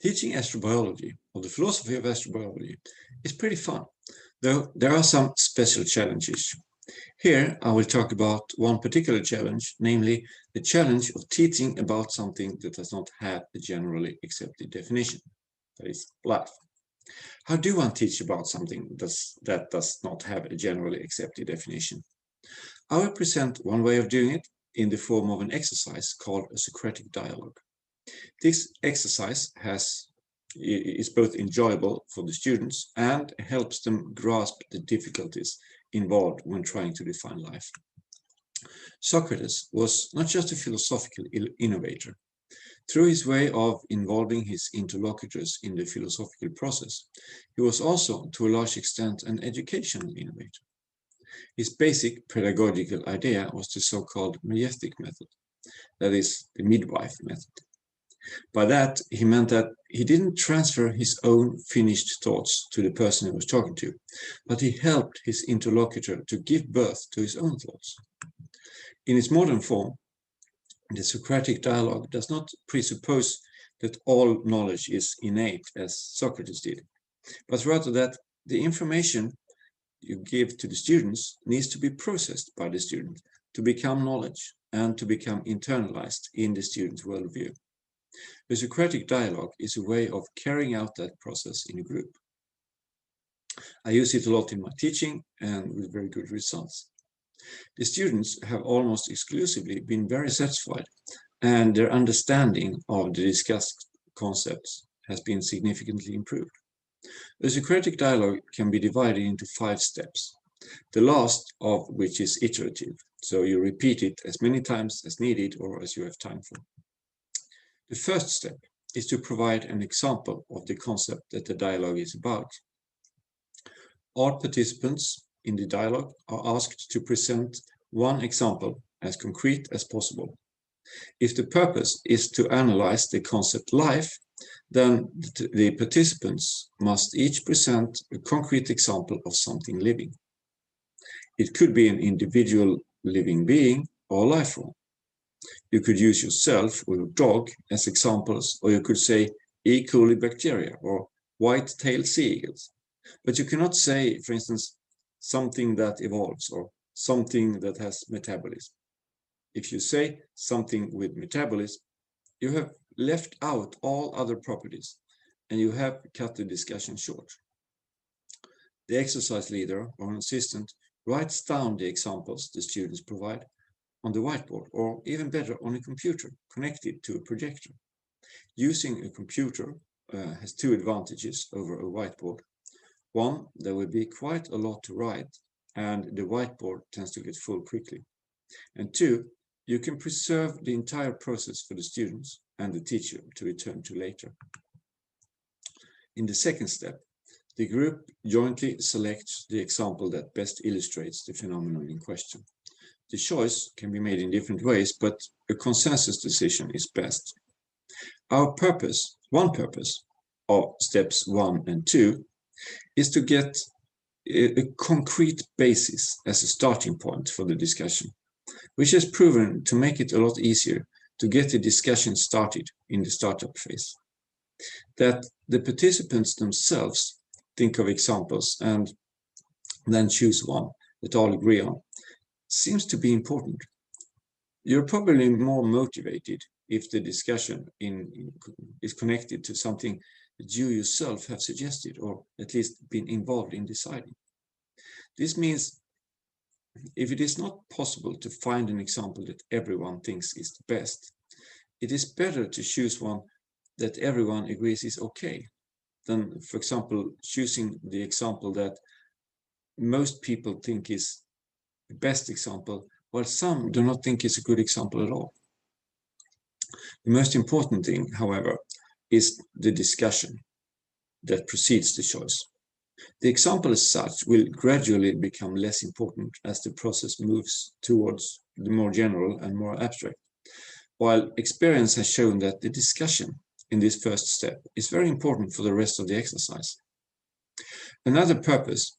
Teaching astrobiology, or the philosophy of astrobiology, is pretty fun, though there are some special challenges. Here I will talk about one particular challenge, namely the challenge of teaching about something that does not have a generally accepted definition, that is, life. How do one teach about something that does not have a generally accepted definition? I will present one way of doing it in the form of an exercise called a Socratic Dialogue. This exercise is both enjoyable for the students and helps them grasp the difficulties involved when trying to define life. Socrates was not just a philosophical innovator. Through his way of involving his interlocutors in the philosophical process, he was also, to a large extent, an educational innovator. His basic pedagogical idea was the so-called majestic method, that is, the midwife method. By that, he meant that he didn't transfer his own finished thoughts to the person he was talking to, but he helped his interlocutor to give birth to his own thoughts. In its modern form, the Socratic dialogue does not presuppose that all knowledge is innate, as Socrates did, but rather that the information you give to the students needs to be processed by the student to become knowledge and to become internalized in the student's worldview. The Socratic dialogue is a way of carrying out that process in a group. I use it a lot in my teaching and with very good results. The students have almost exclusively been very satisfied, and their understanding of the discussed concepts has been significantly improved. The Socratic dialogue can be divided into 5 steps, the last of which is iterative, so you repeat it as many times as needed or as you have time for. The first step is to provide an example of the concept that the dialogue is about. All participants in the dialogue are asked to present one example as concrete as possible. If the purpose is to analyze the concept life, then the participants must each present a concrete example of something living. It could be an individual living being or life form. You could use yourself or your dog as examples, or you could say E. coli bacteria or white-tailed sea eagles. But you cannot say, for instance, something that evolves or something that has metabolism. If you say something with metabolism, you have left out all other properties and you have cut the discussion short. The exercise leader or an assistant writes down the examples the students provide on the whiteboard, or even better, on a computer connected to a projector. Using a computer has 2 advantages over a whiteboard. One, there will be quite a lot to write, and the whiteboard tends to get full quickly. And 2, you can preserve the entire process for the students and the teacher to return to later. In the second step, the group jointly selects the example that best illustrates the phenomenon in question. The choice can be made in different ways, but a consensus decision is best. One purpose of steps 1 and 2 is to get a concrete basis as a starting point for the discussion, which has proven to make it a lot easier to get the discussion started in the startup phase. That the participants themselves think of examples and then choose one that all agree on seems to be important. You're probably more motivated if the discussion is connected to something that you yourself have suggested or at least been involved in deciding. This means if it is not possible to find an example that everyone thinks is the best, it is better to choose one that everyone agrees is okay than, for example, choosing the example that most people think is the best example, while some do not think it's a good example at all. The most important thing, however, is the discussion that precedes the choice. The example as such will gradually become less important as the process moves towards the more general and more abstract, while experience has shown that the discussion in this first step is very important for the rest of the exercise. Another purpose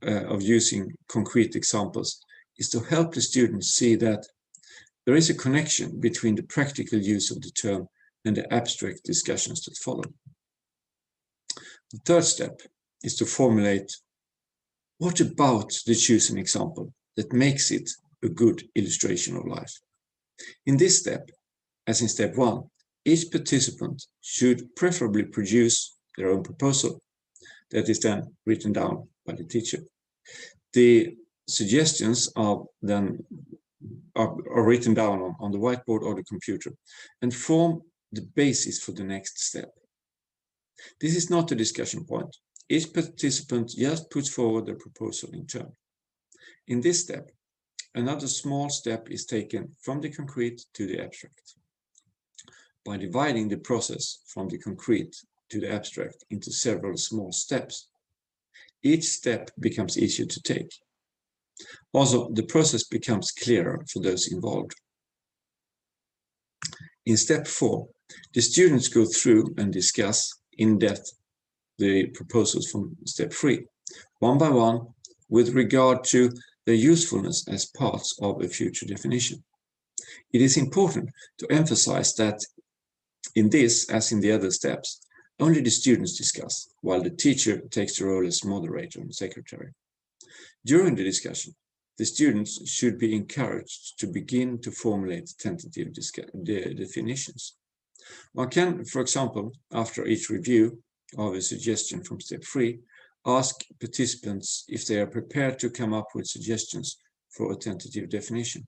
of using concrete examples is to help the students see that there is a connection between the practical use of the term and the abstract discussions that follow. The third step is to formulate what about the chosen example that makes it a good illustration of life. In this step, as in step 1, each participant should preferably produce their own proposal that is then written down by the teacher. The suggestions are then written down on the whiteboard or the computer and form the basis for the next step. This is not a discussion point. Each participant just puts forward their proposal in turn. In this step, another small step is taken from the concrete to the abstract. By dividing the process from the concrete to the abstract into several small steps, each step becomes easier to take. Also, the process becomes clearer for those involved. In step 4, the students go through and discuss in depth the proposals from step 3, one by one, with regard to their usefulness as parts of a future definition. It is important to emphasize that in this, as in the other steps, only the students discuss, while the teacher takes the role as moderator and secretary. During the discussion, the students should be encouraged to begin to formulate tentative definitions. One can, for example, after each review of a suggestion from step 3, ask participants if they are prepared to come up with suggestions for a tentative definition.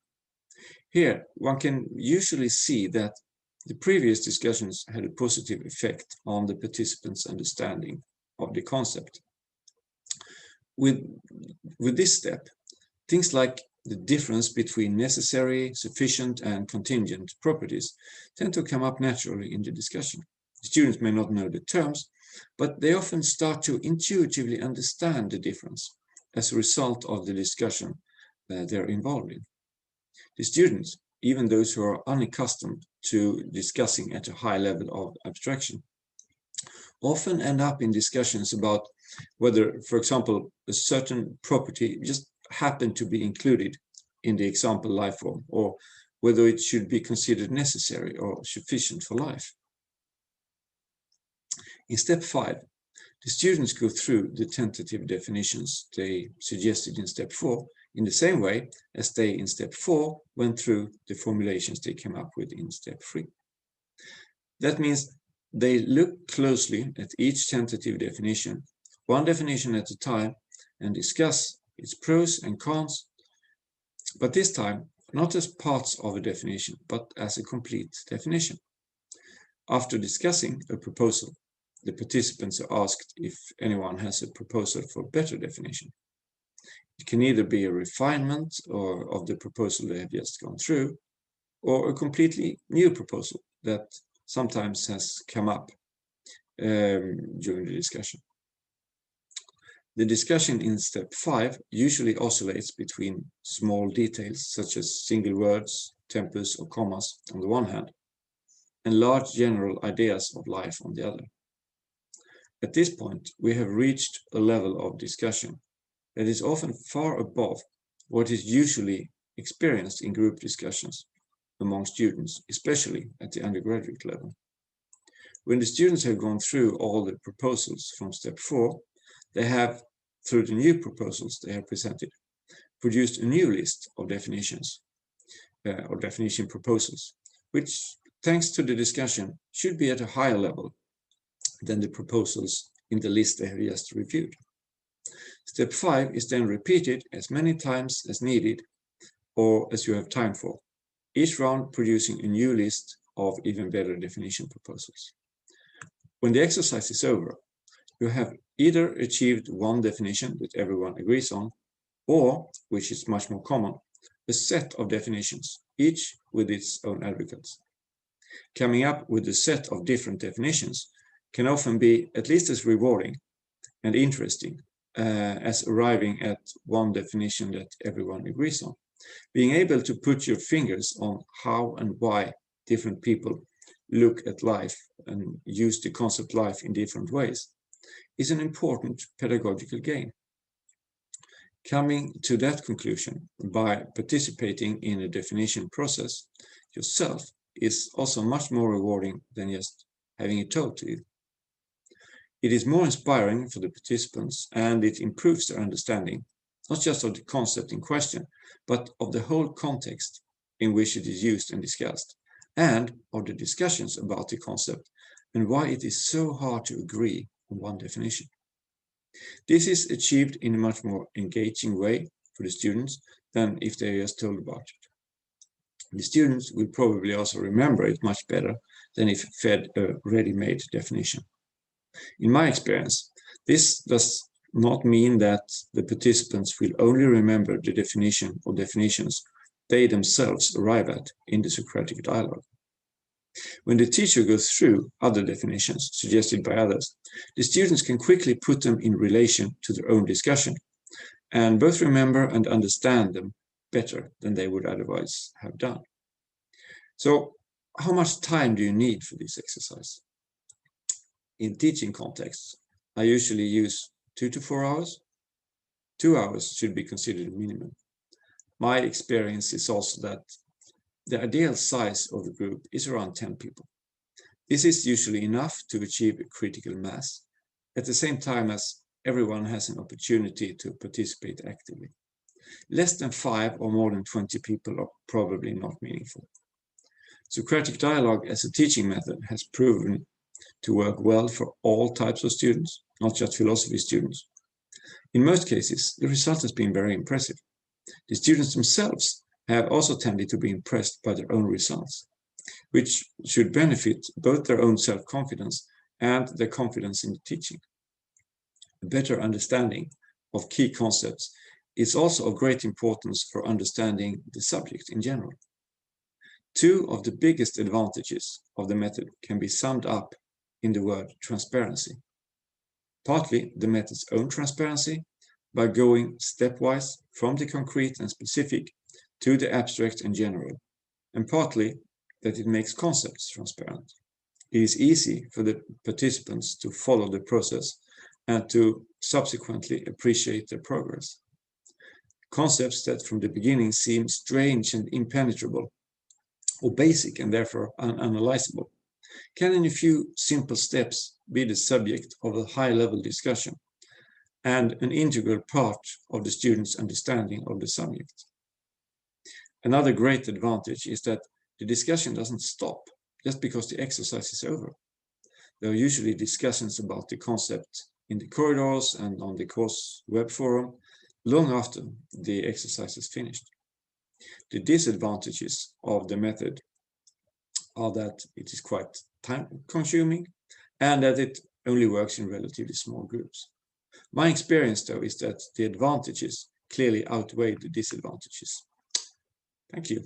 Here, one can usually see that the previous discussions had a positive effect on the participants' understanding of the concept. With this step, things like the difference between necessary, sufficient, and contingent properties tend to come up naturally in the discussion. Students may not know the terms, but they often start to intuitively understand the difference as a result of the discussion they're involved in. The students, even those who are unaccustomed to discussing at a high level of abstraction, often end up in discussions about whether, for example, a certain property just happened to be included in the example life form, or whether it should be considered necessary or sufficient for life. In step 5, the students go through the tentative definitions they suggested in step 4 in the same way as they in step 4 went through the formulations they came up with in step 3. That means they look closely at each tentative definition, one definition at a time, and discuss its pros and cons, but this time not as parts of a definition, but as a complete definition. After discussing a proposal, the participants are asked if anyone has a proposal for a better definition. It can either be a refinement of the proposal they have just gone through, or a completely new proposal that sometimes has come up during the discussion. The discussion in step 5 usually oscillates between small details such as single words, tempus, or commas on the one hand, and large general ideas of life on the other. At this point, we have reached a level of discussion that is often far above what is usually experienced in group discussions among students, especially at the undergraduate level. When the students have gone through all the proposals from step 4, they have, through the new proposals they have presented, produced a new list of definitions or definition proposals, which, thanks to the discussion, should be at a higher level than the proposals in the list they have just reviewed. Step 5 is then repeated as many times as needed or as you have time for, each round producing a new list of even better definition proposals. When the exercise is over, you have either achieved one definition that everyone agrees on, or, which is much more common, a set of definitions, each with its own advocates. Coming up with a set of different definitions can often be at least as rewarding and interesting as arriving at one definition that everyone agrees on. Being able to put your fingers on how and why different people look at life and use the concept life in different ways is an important pedagogical gain. Coming to that conclusion by participating in a definition process yourself is also much more rewarding than just having it told to you. It is more inspiring for the participants, and it improves their understanding, not just of the concept in question, but of the whole context in which it is used and discussed, and of the discussions about the concept and why it is so hard to agree on one definition. This is achieved in a much more engaging way for the students than if they are just told about it. The students will probably also remember it much better than if fed a ready-made definition. In my experience, this does not mean that the participants will only remember the definition or definitions they themselves arrive at in the Socratic dialogue. When the teacher goes through other definitions suggested by others, the students can quickly put them in relation to their own discussion, and both remember and understand them better than they would otherwise have done. So, how much time do you need for this exercise? In teaching contexts, I usually use 2 to 4 hours. 2 hours should be considered a minimum. My experience is also that the ideal size of the group is around 10 people. This is usually enough to achieve a critical mass, at the same time as everyone has an opportunity to participate actively. Less than 5 or more than 20 people are probably not meaningful. Socratic dialogue as a teaching method has proven to work well for all types of students, not just philosophy students. In most cases, the result has been very impressive. The students themselves have also tended to be impressed by their own results, which should benefit both their own self-confidence and their confidence in the teaching. A better understanding of key concepts is also of great importance for understanding the subject in general. 2 of the biggest advantages of the method can be summed up in the word transparency. Partly the method's own transparency by going stepwise from the concrete and specific to the abstract and general, and partly that it makes concepts transparent. It is easy for the participants to follow the process and to subsequently appreciate their progress. Concepts that from the beginning seem strange and impenetrable, or basic and therefore unanalyzable, can in a few simple steps be the subject of a high-level discussion and an integral part of the student's understanding of the subject. Another great advantage is that the discussion doesn't stop just because the exercise is over. There are usually discussions about the concept in the corridors and on the course web forum long after the exercise is finished. The disadvantages of the method are that it is quite time-consuming and that it only works in relatively small groups. My experience, though, is that the advantages clearly outweigh the disadvantages. Thank you.